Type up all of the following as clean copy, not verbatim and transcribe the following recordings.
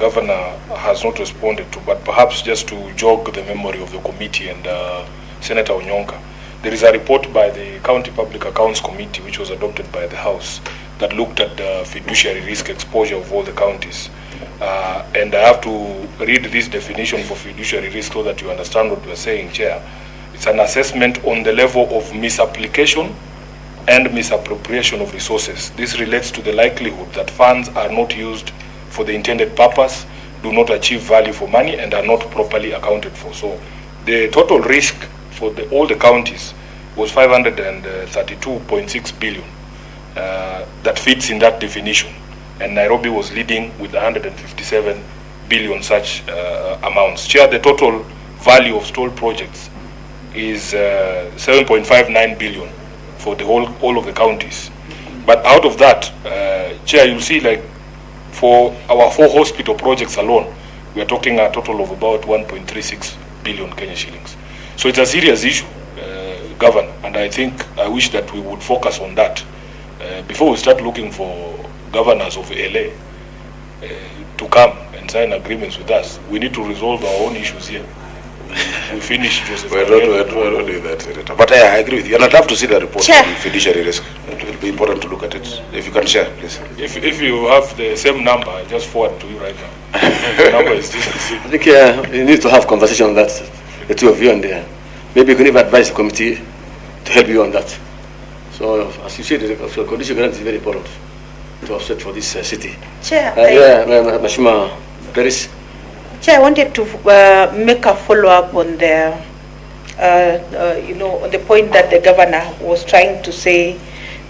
Governor has not responded to, but perhaps just to jog the memory of the committee and Senator Onyonka. There is a report by the County Public Accounts Committee, which was adopted by the House, that looked at the fiduciary risk exposure of all the counties. And I have to read this definition for fiduciary risk so that you understand what we're saying, Chair. It's an assessment on the level of misapplication and misappropriation of resources. This relates to the likelihood that funds are not used for the intended purpose, do not achieve value for money, and are not properly accounted for. So the total risk for all the counties was 532.6 billion. That fits in that definition. And Nairobi was leading with 157 billion such amounts. Chair, the total value of stalled projects is 7.59 billion for the all of the counties. But out of that, Chair, you'll see, like, for our 4 hospital projects alone, we are talking a total of about 1.36 billion Kenya shillings. So it's a serious issue, Governor, and I wish that we would focus on that before we start looking for governors of LA to come and sign agreements with us. We need to resolve our own issues here. We finish Joseph. We don't do that, Senator. But I agree with you, and I'd love to see the report on fiduciary risk. It will be important to look at it. If you can share, please. If you have the same number, I just forward to you right now. The number is this. I think you need to have conversation on that, the two of you, and maybe you can even advise the committee to help you on that. So, as you said, the condition grant is very important to offset for this city. Chair, Mashima Paris. Chair, I wanted to make a follow-up on the, on the point that the governor was trying to say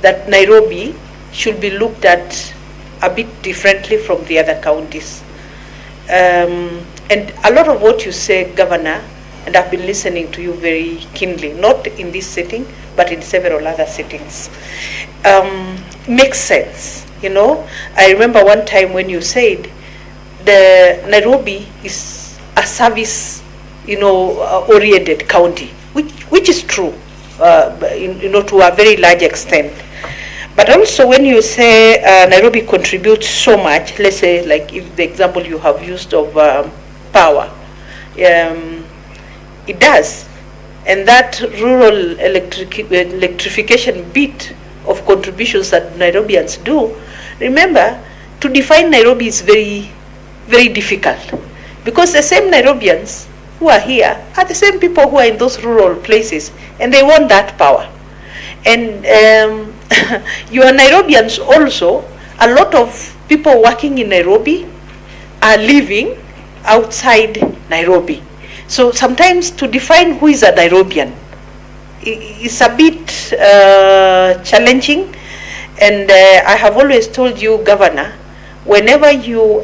that Nairobi should be looked at a bit differently from the other counties. And a lot of what you say, Governor, and I've been listening to you very keenly, not in this setting, but in several other settings, makes sense. I remember one time when you said the Nairobi is a service, oriented county, which is true, to a very large extent. But also when you say Nairobi contributes so much, let's say, like if the example you have used of power, it does. And that rural electrification bit of contributions that Nairobians do, remember, to define Nairobi is very, very difficult, because the same Nairobians who are here are the same people who are in those rural places, and they want that power. And you are Nairobians also. A lot of people working in Nairobi are living outside Nairobi. So sometimes to define who is a Nairobian is a bit challenging. And I have always told you, Governor, whenever you